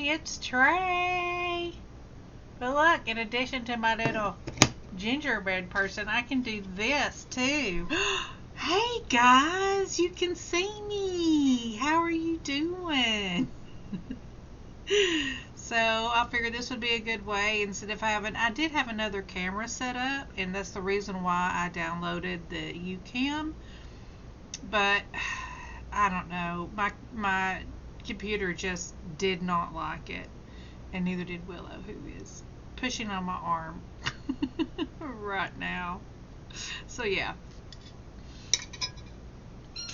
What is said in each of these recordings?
Hey, it's Trey. But look, in addition to my little gingerbread person, I can do this too. Hey guys, you can see me. How are you doing? So I figured this would be a good way instead of having, I did have another camera set up, and that's the reason why I downloaded the UCam. But I don't know, my computer just did not like it, and neither did Willow, who is pushing on my arm right now. So yeah.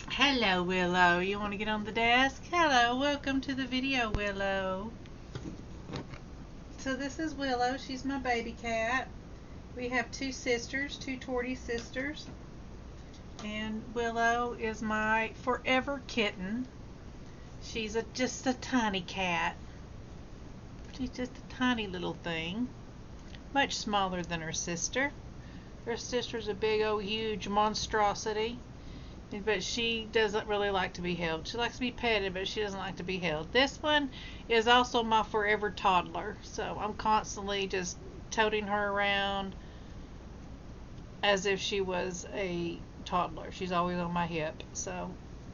Hello, Willow. You want to get on the desk? Hello, welcome to the video, Willow. So this is Willow. She's my baby cat. We have two sisters, two tortie sisters. And Willow is my forever kitten. She's just a tiny cat. She's just a tiny little thing. Much smaller than her sister. Her sister's a big old huge monstrosity. But she doesn't really like to be held. She likes to be petted, but she doesn't like to be held. This one is also my forever toddler. So I'm constantly just toting her around as if she was a toddler. She's always on my hip.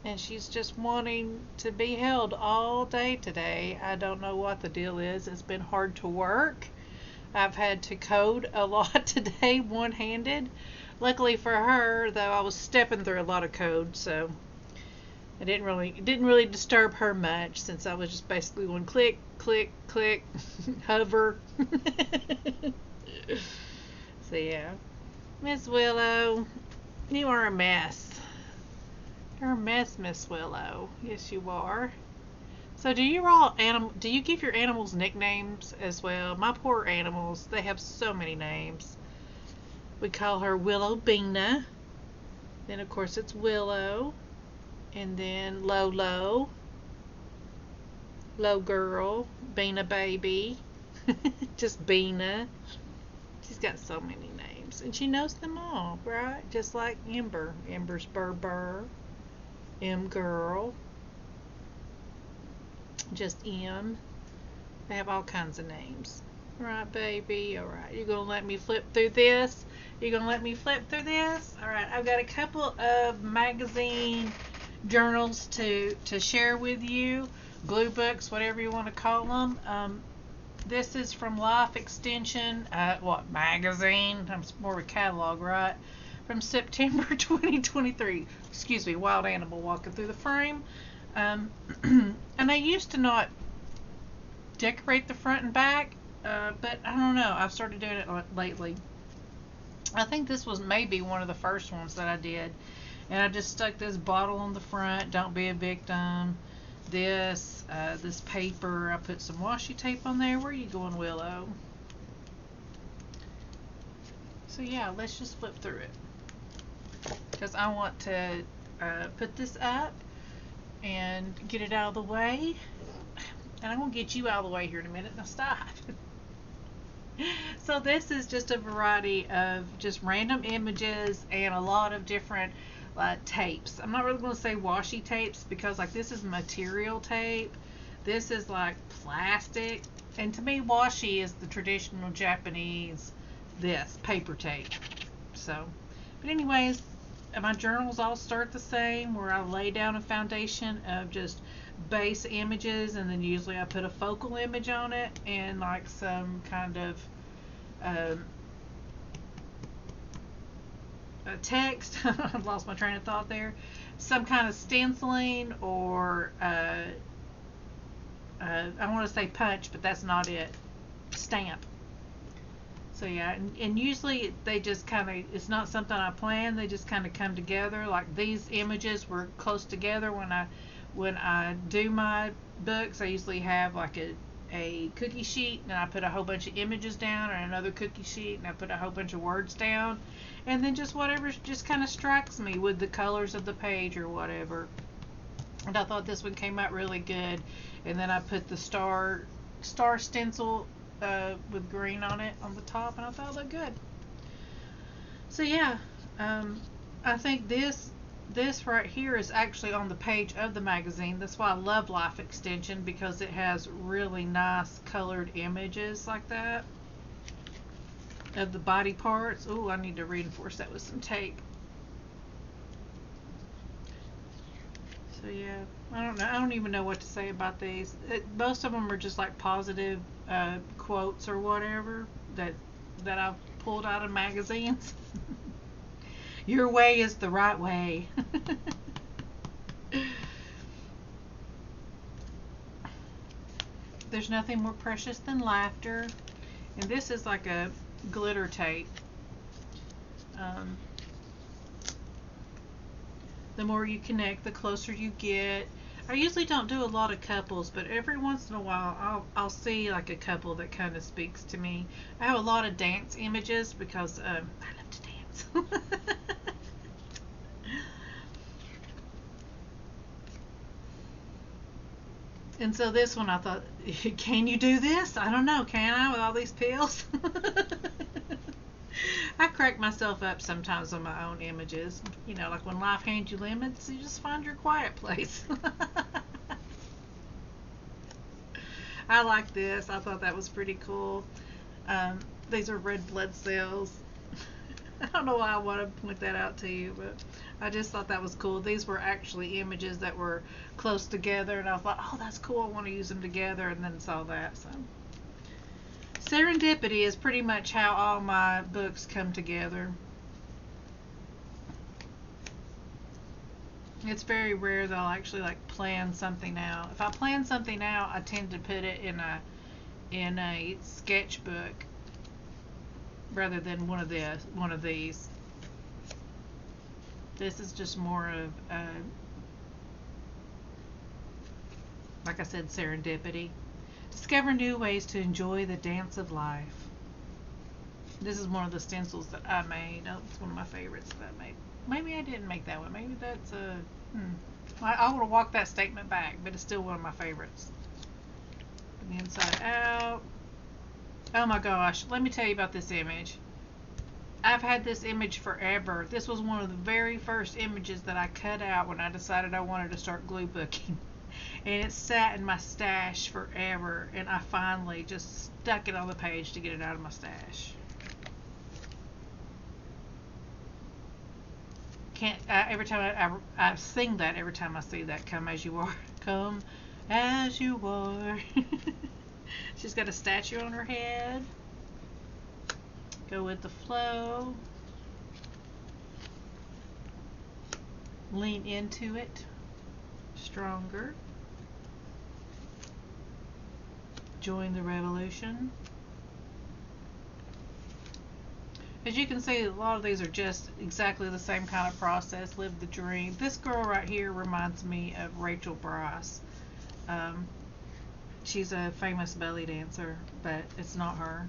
And she's just wanting to be held all day today. I don't know what the deal is. It's been hard to work. I've had to code a lot today, one-handed. Luckily for her, though, I was stepping through a lot of code, so it didn't really disturb her much, since I was just basically going click, click, click, hover. So yeah, Miss Willow, you are a mess. You're a mess, Miss Willow. Yes, you are. So do you give your animals nicknames as well? My poor animals, they have so many names. We call her Willow Beena. Then of course it's Willow. And then Lolo. Low Girl. Beena Baby. Just Beena. She's got so many names. And she knows them all, right? Just like Ember. Ember's Burr. M Girl. Just M. They have all kinds of names. Right, baby. Alright, you're going to let me flip through this? You're going to let me flip through this? Alright, I've got a couple of magazine journals to share with you. Glue books, whatever you want to call them. This is from Life Extension. Magazine? It's more of a catalog, right? From September 2023. Excuse me, wild animal walking through the frame. And I used to not decorate the front and back, but I don't know, I've started doing it lately. I think this was maybe one of the first ones that I did, and I just stuck this bottle on the front, don't be a victim. This paper, I put some washi tape on there. Where are you going, Willow? So yeah, let's just flip through it, because I want to put this up and get it out of the way. And I'm going to get you out of the way here in a minute. Now stop. So this is just a variety of just random images and a lot of different tapes. I'm not really going to say washi tapes, because like this is material tape. This is like plastic. And to me, washi is the traditional Japanese paper tape. So, but anyways, my journals all start the same, where I lay down a foundation of just base images, and then usually I put a focal image on it and like some kind of text. I've lost my train of thought there. Some kind of stenciling, or I want to say punch, but that's not it. Stamp. So yeah, and usually they just kind of, it's not something I plan, they just kind of come together. Like these images were close together. When I do my books, I usually have like a cookie sheet, and I put a whole bunch of images down, and another cookie sheet, and I put a whole bunch of words down, and then just whatever just kind of strikes me with the colors of the page or whatever. And I thought this one came out really good. And then I put the star stencil with green on it on the top, and I thought it looked good. So yeah, I think this this right here is actually on the page of the magazine. That's why I love Life Extension, because it has really nice colored images like that of the body parts. Oh, I need to reinforce that with some tape. So yeah, I don't know. I don't even know what to say about these. Most of them are just like positive quotes or whatever that I've pulled out of magazines. Your way is the right way. There's nothing more precious than laughter. And this is like a glitter tape. The more you connect, the closer you get. I usually don't do a lot of couples, but every once in a while I'll see like a couple that kind of speaks to me. I have a lot of dance images because I love to dance. And so this one I thought, can you do this? I don't know, can I, with all these pills? I crack myself up sometimes on my own images. You know, like when life hands you lemons, you just find your quiet place. I like this. I thought that was pretty cool. These are red blood cells. I don't know why I want to point that out to you, but I just thought that was cool. These were actually images that were close together, and I thought, oh, that's cool. I want to use them together, and then saw that. So serendipity is pretty much how all my books come together. It's very rare that I'll actually like plan something out. If I plan something out, I tend to put it in a sketchbook rather than one of these. This is just more of like I said, serendipity. Discover new ways to enjoy the dance of life. This is one of the stencils that I made. Oh, it's one of my favorites that I made. Maybe I didn't make that one. Maybe that's a I would have walked that statement back, but it's still one of my favorites. The inside out. Oh my gosh, let me tell you about this image. I've had this image forever. This was one of the very first images that I cut out when I decided I wanted to start glue booking. And it sat in my stash forever, and I finally just stuck it on the page to get it out of my stash. Every time I sing that every time I see that. Come as you are. Come as you are. She's got a statue on her head. Go with the flow. Lean into it. Stronger. Join the revolution. As you can see, a lot of these are just exactly the same kind of process. Live the dream. This girl right here reminds me of Rachel Bryce. She's a famous belly dancer, but it's not her.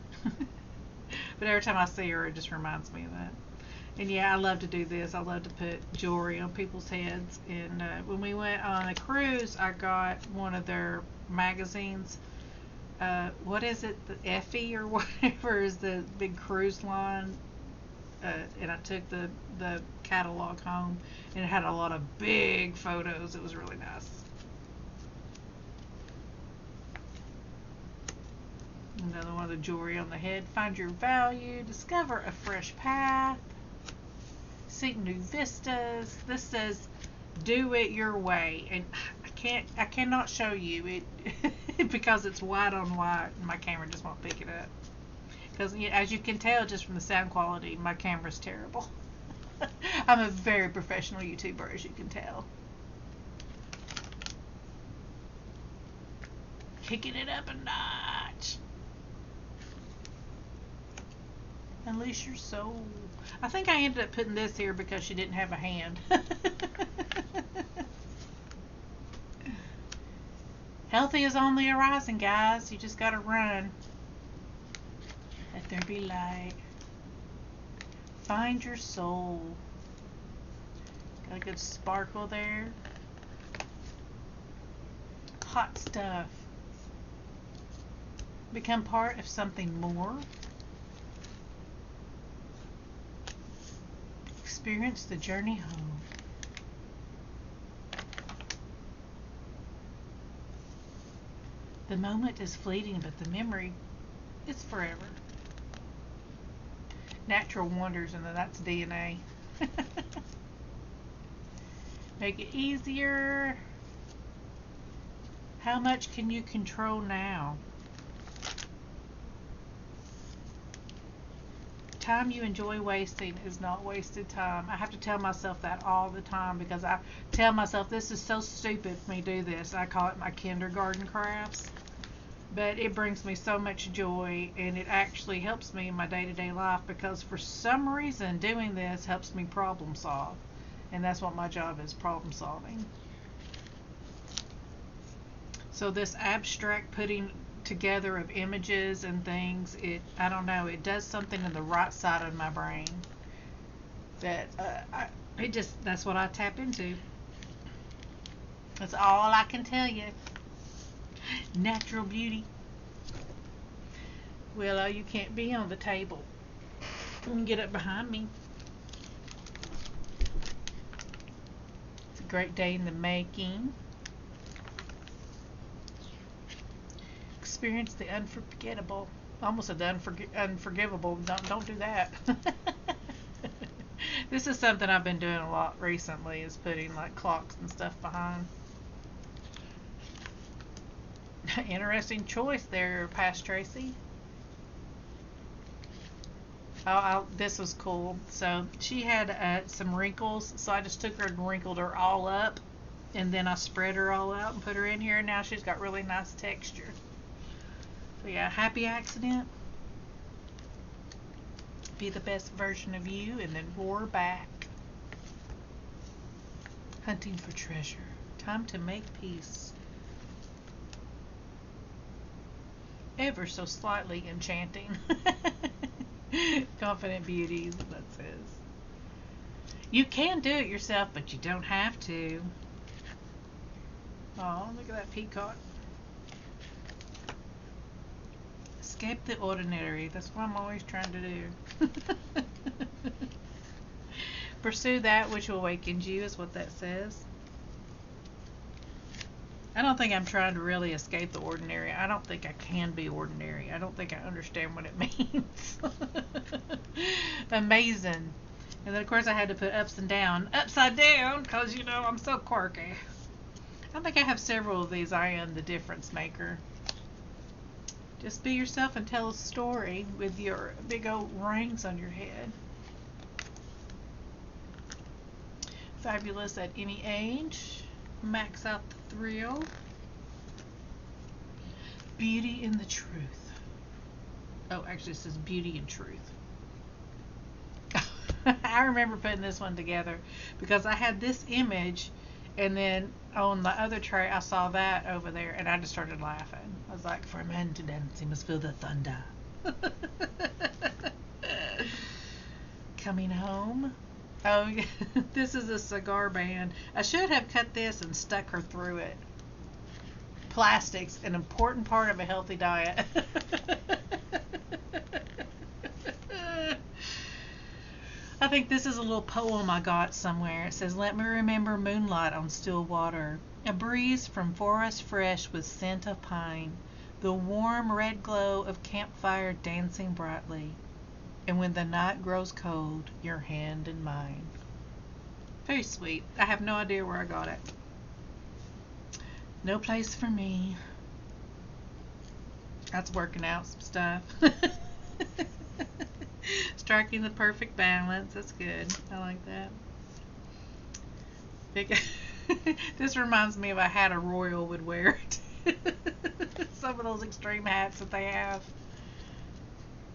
But every time I see her, it just reminds me of that. And yeah, I love to do this. I love to put jewelry on people's heads. And when we went on a cruise, I got one of their magazines. What is it? The Effie or whatever is the big cruise line. And I took the catalog home, and it had a lot of big photos. It was really nice. Another one of the jewelry on the head. Find your value. Discover a fresh path. Seek new vistas. This says, do it your way. And I cannot show you it because it's white on white, and my camera just won't pick it up. Because as you can tell just from the sound quality, my camera's terrible. I'm a very professional YouTuber, as you can tell. Kicking it up a notch. Unleash your soul. I think I ended up putting this here because she didn't have a hand. Healthy is on the horizon, guys. You just gotta run. Let there be light. Find your soul. Got a good sparkle there. Hot stuff. Become part of something more. Experience the journey home. The moment is fleeting, but the memory is forever. Natural wonders, and then that's DNA. Make it easier. How much can you control now? Time you enjoy wasting is not wasted time. I have to tell myself that all the time because I tell myself this is so stupid for me to do this. I call it my kindergarten crafts. But it brings me so much joy, and it actually helps me in my day-to-day life because for some reason doing this helps me problem solve. And that's what my job is, problem solving. So this abstract putting together of images and things, I don't know, it does something in the right side of my brain that that's what I tap into. That's all I can tell you. Natural beauty. Willow, you can't be on the table. You can get up behind me. It's a great day in the making. Experience the unforgettable. Almost said the unforgivable. Don't do that. This is something I've been doing a lot recently, is putting like clocks and stuff behind. Interesting choice there, Past Tracy. Oh, this was cool. So she had some wrinkles, so I just took her and wrinkled her all up, and then I spread her all out and put her in here, and now she's got really nice texture. So yeah, happy accident. Be the best version of you, and then roar back. Hunting for treasure. Time to make peace. Ever so slightly enchanting. Confident beauty is what that says. You can do it yourself, but you don't have to. Oh, look at that peacock. Escape the ordinary. That's what I'm always trying to do. Pursue that which awakens you is what that says. I don't think I'm trying to really escape the ordinary. I don't think I can be ordinary. I don't think I understand what it means. Amazing. And then of course I had to put upside down because, you know, I'm so quirky. I think I have several of these. I am the difference maker. Just be yourself and tell a story with your big old rings on your head. Fabulous at any age. Max out the thrill. Beauty in the truth. Oh, actually it says beauty and truth. I remember putting this one together because I had this image, and then on the other tray I saw that over there, and I just started laughing. I was like, for a man to dance he must feel the thunder. Coming home. Oh, yeah. This is a cigar band. I should have cut this and stuck her through it. Plastics, an important part of a healthy diet. I think this is a little poem I got somewhere. It says, let me remember moonlight on still water, a breeze from forest fresh with scent of pine, the warm red glow of campfire dancing brightly, and when the night grows cold, your hand in mine. Very sweet. I have no idea where I got it. No place for me. That's working out some stuff. Striking the perfect balance. That's good. I like that. This reminds me of a hat a royal would wear. Some of those extreme hats that they have.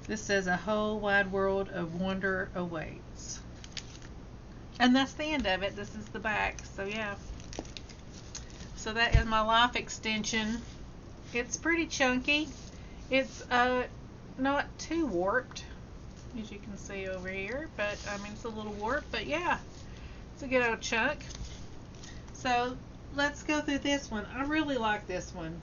This says a whole wide world of wonder awaits. And that's the end of it. This is the back. So yeah. So that is my life extension. It's pretty chunky. It's not too warped, as you can see over here, but I mean it's a little warped, but yeah, it's a good old chunk. So let's go through this one. I really like this one.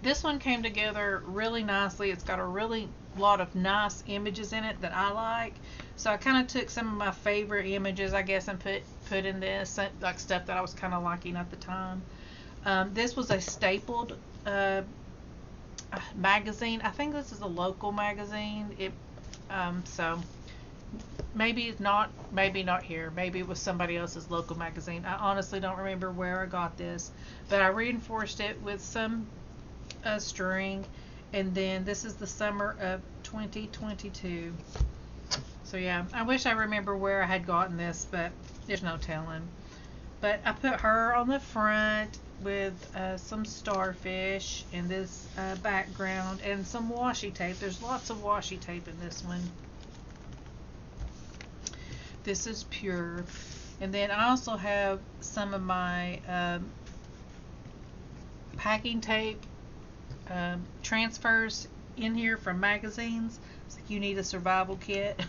This one came together really nicely. It's got a really lot of nice images in it that I like. So I kind of took some of my favorite images, I guess, and put in this, like stuff that I was kind of liking at the time. This was a stapled magazine. I think this is a local magazine. So maybe it's not, maybe not here. Maybe it was somebody else's local magazine. I honestly don't remember where I got this, but I reinforced it with some string, and then this is the summer of 2022. So yeah, I wish I remember where I had gotten this, but there's no telling. But I put her on the front with some starfish and this background and some washi tape. There's lots of washi tape in this one. This is pure. And then I also have some of my packing tape transfers in here from magazines. It's like you need a survival kit.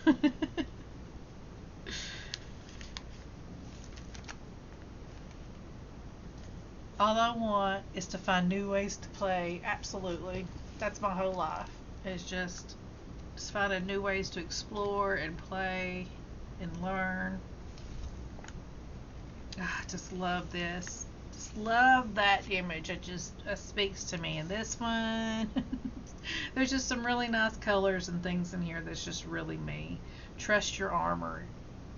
All I want is to find new ways to play. Absolutely. That's my whole life. It's just finding new ways to explore and play and learn. I just love this. Just love that image. It just speaks to me. And this one, there's just some really nice colors and things in here that's just really me. Trust your armor.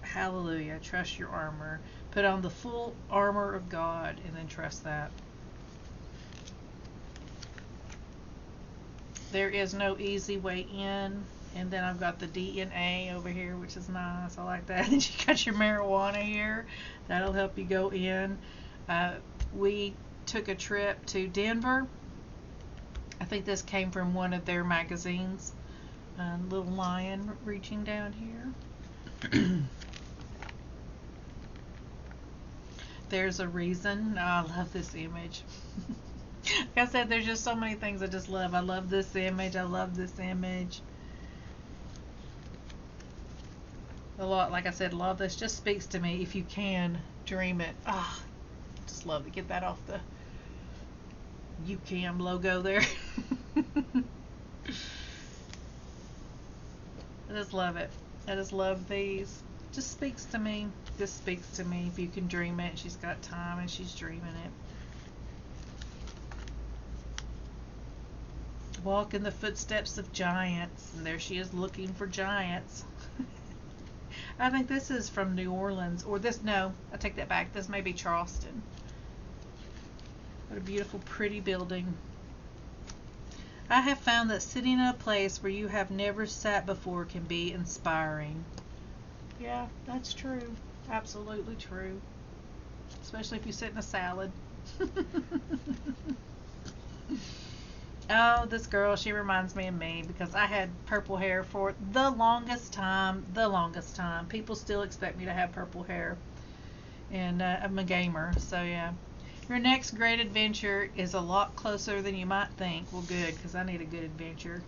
Hallelujah. Trust your armor. Put on the full armor of God and then trust that. There is no easy way in. And then I've got the DNA over here, which is nice. I like that. And you got your marijuana here. That'll help you go in. We took a trip to Denver. I think this came from one of their magazines. Little lion reaching down here. There's a reason. Oh, I love this image. Like I said, there's just so many things I just love. I love this image. I love this image. A lot, like I said, a lot of this just speaks to me. If you can, dream it. Ah, just love to get that off the UCAM logo there. I just love it. I just love these. Just speaks to me. This speaks to me. If you can dream it. She's got time and she's dreaming it. Walk in the footsteps of giants. And there she is looking for giants. I think this is from New Orleans. Or this, no, I take that back. This may be Charleston. What a beautiful, pretty building. I have found that sitting in a place where you have never sat before can be inspiring. Yeah, that's true. Absolutely true. Especially if you sit in a salad. Oh, this girl, she reminds me of me because I had purple hair for the longest time. The longest time. People still expect me to have purple hair. And I'm a gamer, so yeah. Your next great adventure is a lot closer than you might think. Well, good, because I need a good adventure.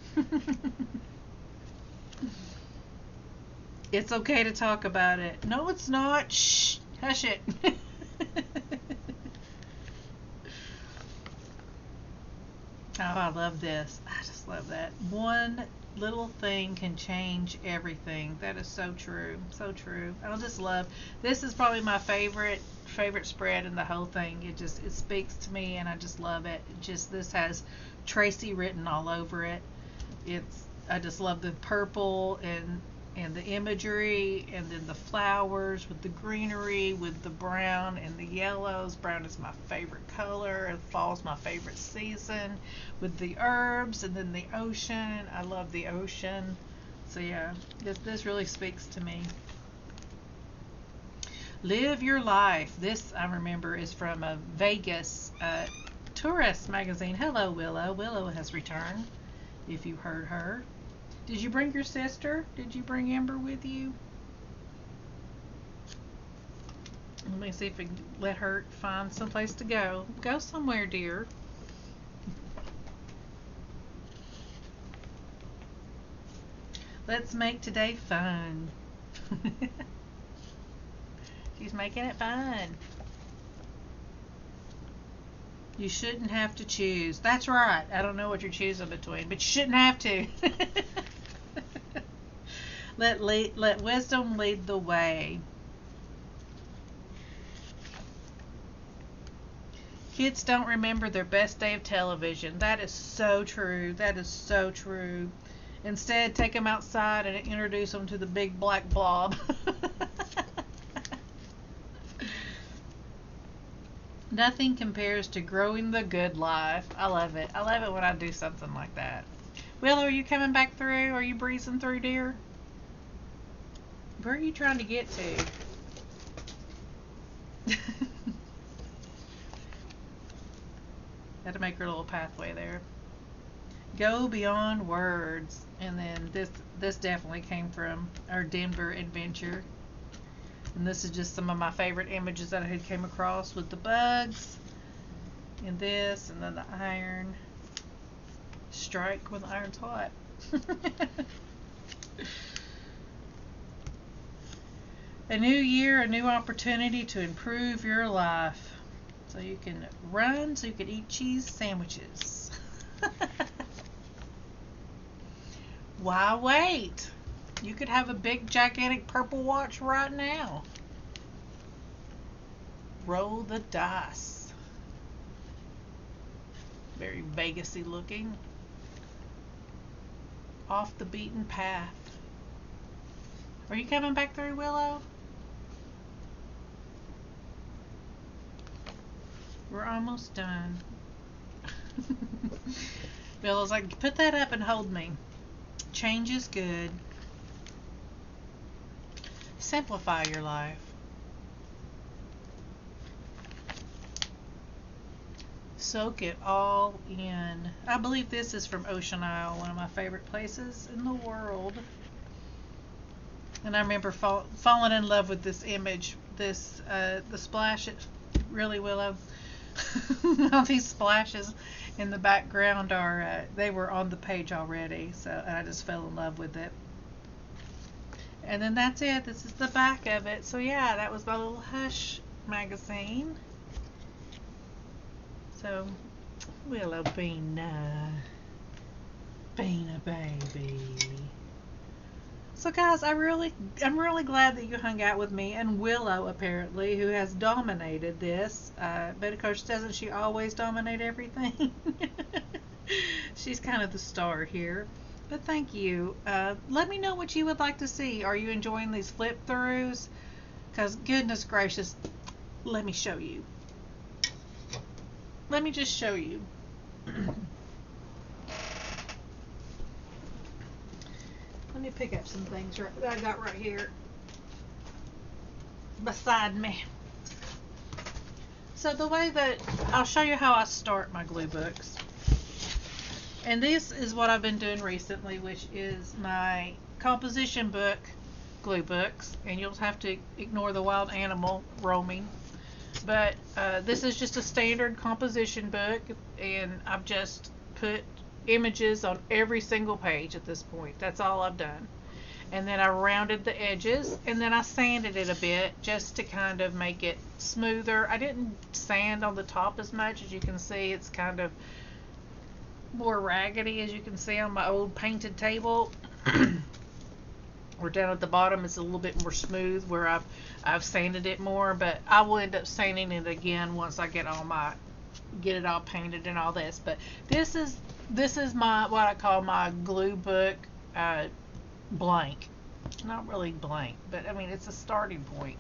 It's okay to talk about it. No, it's not. Shh. Hush it. Oh, I love this. I just love that. One little thing can change everything. That is so true. So true. I just love, this is probably my favorite spread in the whole thing. It speaks to me and I just love it. This has Tracy written all over it. I just love the purple and the imagery, and then the flowers with the greenery, with the brown and the yellows. Brown is my favorite color. Fall's my favorite season, with the herbs and then the ocean. I love the ocean. So yeah, this really speaks to me. Live your life. This, I remember, is from a Vegas tourist magazine. Hello, Willow. Willow has returned, if you heard her. Did you bring your sister? Did you bring Amber with you? Let me see if we can let her find someplace to go. Go somewhere, dear. Let's make today fun. She's making it fun. You shouldn't have to choose. That's right. I don't know what you're choosing between, but you shouldn't have to. Let wisdom lead the way. Kids don't remember their best day of television. That is so true. That is so true. Instead, take them outside and introduce them to the big black blob. Nothing compares to growing the good life. I love it. I love it when I do something like that. Willow, are you coming back through? Are you breezing through, dear? Where are you trying to get to? Had to make her little pathway there. Go beyond words. And then this definitely came from our Denver adventure. And this is just some of my favorite images that I had came across with the bugs and this, and then the iron. Strike when the iron's hot. A new year, a new opportunity to improve your life. So you can run, so you can eat cheese sandwiches. Why wait? You could have a big, gigantic purple watch right now. Roll the dice. Very Vegas-y looking. Off the beaten path. Are you coming back through, Willow? We're almost done. Willow's like, put that up and hold me. Change is good. Simplify your life. Soak it all in. I believe this is from Ocean Isle, one of my favorite places in the world. And I remember falling in love with this image. This the splash. Really, Willow. All these splashes in the background are they were on the page already, so I just fell in love with it. And then that's it. This is the back of it. So yeah, that was my little Hush magazine. So Willow being a baby. So guys, I'm really glad that you hung out with me and Willow, apparently, who has dominated this. But of course, doesn't she always dominate everything? She's kind of the star here. But thank you. Let me know what you would like to see. Are you enjoying these flip throughs? Because goodness gracious, let me show you. Let me just show you. Let me pick up some things that I got right here beside me. So the way that I'll show you how I start my glue books. And this is what I've been doing recently, which is my composition book glue books. And you'll have to ignore the wild animal roaming. But this is just a standard composition book, and I've just put images on every single page at this point. That's all I've done. And then I rounded the edges, and then I sanded it a bit just to kind of make it smoother. I didn't sand on the top as much. As you can see, it's kind of more raggedy, as you can see on my old painted table. Or down at the bottom it's a little bit more smooth where I've sanded it more, but I will end up sanding it again once I get it all painted and all this. But this is my what I call my glue book blank. Not really blank, but I mean it's a starting point.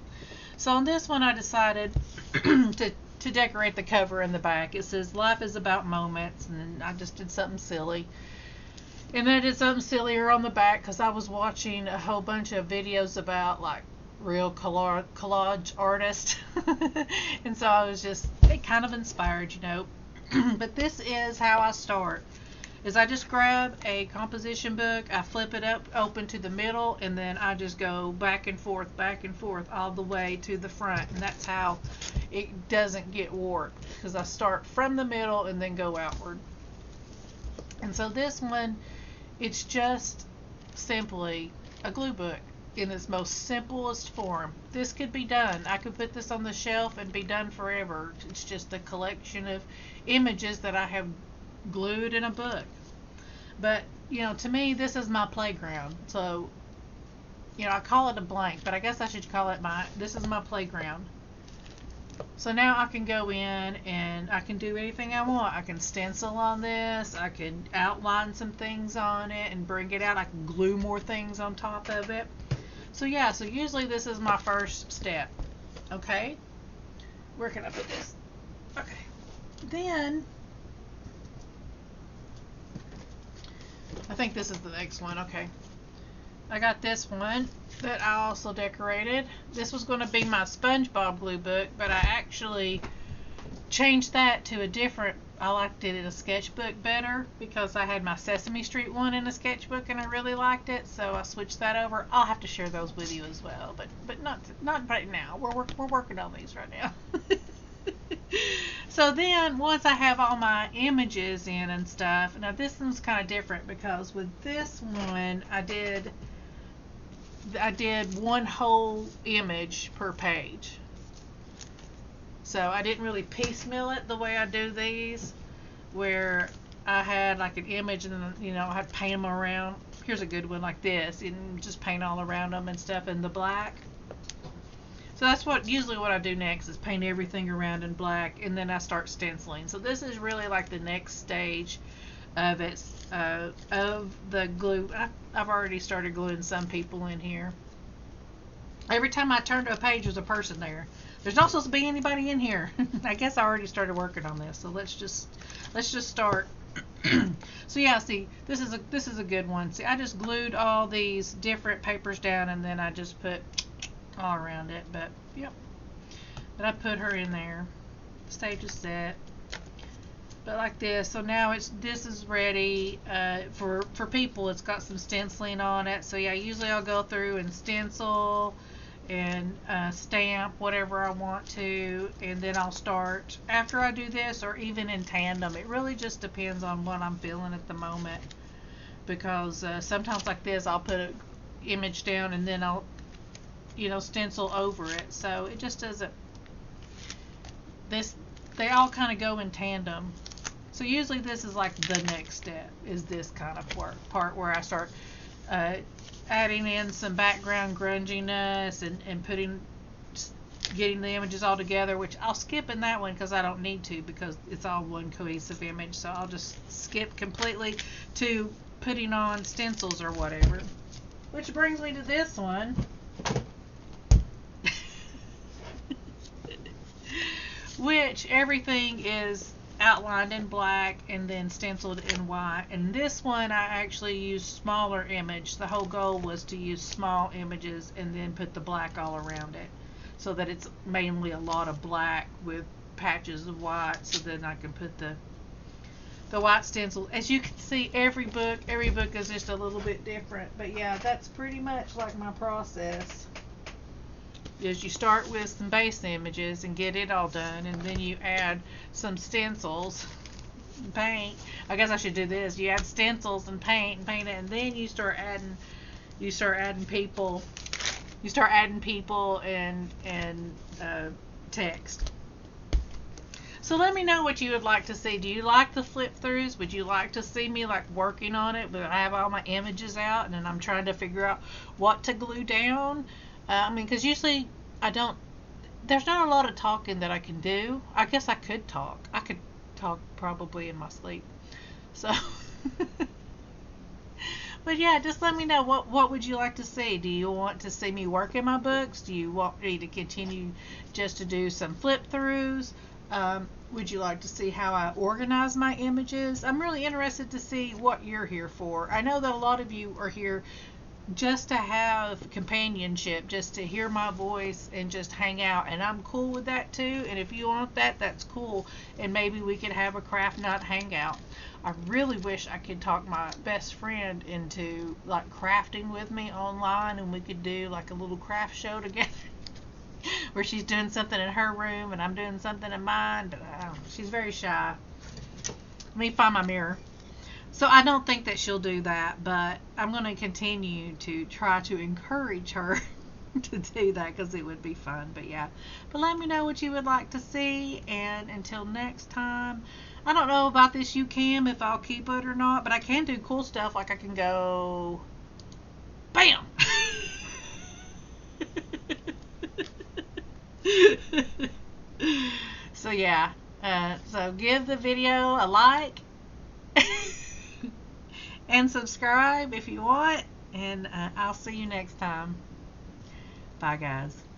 So on this one I decided to decorate the cover in the back. It says life is about moments, and I just did something silly. And then I did something sillier on the back because I was watching a whole bunch of videos about like real collage artists. And so I was just kind of inspired, you know. But this is how I start. Is I just grab a composition book, I flip it up open to the middle, and then I just go back and forth all the way to the front. And that's how it doesn't get warped, because I start from the middle and then go outward. And so this one, it's just simply a glue book in its most simplest form. This could be done. I could put this on the shelf and be done forever. It's just a collection of images that I have glued in a book. But, you know, to me, this is my playground. So, you know, I call it a blank, but I guess I should call it this is my playground. So now I can go in and I can do anything I want. I can stencil on this. I can outline some things on it and bring it out. I can glue more things on top of it. So yeah, so usually this is my first step. Okay? Where can I put this? Okay. Then, I think this is the next one. Okay. I got this one that I also decorated. This was going to be my SpongeBob glue book, but I actually changed that to a different, I liked it in a sketchbook better because I had my Sesame Street one in a sketchbook and I really liked it, so I switched that over. I'll have to share those with you as well, but not right now. We're working on these right now. So then once I have all my images in and stuff, now this one's kind of different because with this one I did one whole image per page. So I didn't really piecemeal it the way I do these, where I had like an image and then, you know, I had to paint them around. Here's a good one like this, and just paint all around them and stuff in the black. So that's usually what I do next, is paint everything around in black, and then I start stenciling. So this is really like the next stage of it, of the glue. I've already started gluing some people in here. Every time I turn to a page, there's a person there. There's not supposed to be anybody in here. I guess I already started working on this, so let's just start. So yeah, see, this is a good one. See, I just glued all these different papers down, and then I just put all around it. But yep, but I put her in there. The stage is set. But like this, so now this is ready for people. It's got some stenciling on it. So yeah, usually I'll go through and stencil and stamp whatever I want to, and then I'll start after I do this, or even in tandem. It really just depends on what I'm feeling at the moment, because sometimes like this I'll put an image down and then I'll, you know, stencil over it. So it just doesn't, they all kind of go in tandem. So usually this is like the next step, is this kind of part where I start adding in some background grunginess and getting the images all together, which I'll skip in that one because I don't need to, because it's all one cohesive image. So I'll just skip completely to putting on stencils or whatever. Which brings me to this one. Which everything is outlined in black and then stenciled in white. And this one I actually used smaller image. The whole goal was to use small images and then put the black all around it, so that it's mainly a lot of black with patches of white, so then I can put the white stencil. As you can see, every book is just a little bit different. But yeah, that's pretty much like my process. Is you start with some base images and get it all done, and then you add some stencils, paint. I guess I should do this. You add stencils and paint it, and then you start adding people. You start adding people and text. So let me know what you would like to see. Do you like the flip throughs? Would you like to see me like working on it, but I have all my images out and then I'm trying to figure out what to glue down? I mean, because usually there's not a lot of talking that I can do. I guess I could talk. I could talk probably in my sleep. So, but yeah, just let me know what would you like to see. Do you want to see me work in my books? Do you want me to continue just to do some flip throughs? Would you like to see how I organize my images? I'm really interested to see what you're here for. I know that a lot of you are here just to have companionship, just to hear my voice and just hang out, and I'm cool with that too. And if you want that, that's cool, and maybe we could have a craft night hangout. I really wish I could talk my best friend into like crafting with me online, and we could do like a little craft show together where she's doing something in her room and I'm doing something in mine, but I don't know, she's very shy. Let me find my mirror. So I don't think that she'll do that, but I'm going to continue to try to encourage her to do that, because it would be fun. But yeah, but let me know what you would like to see, and until next time, I don't know about this UCam, if I'll keep it or not, but I can do cool stuff, like I can go BAM! So yeah, so give the video a like and subscribe if you want, and I'll see you next time. Bye guys.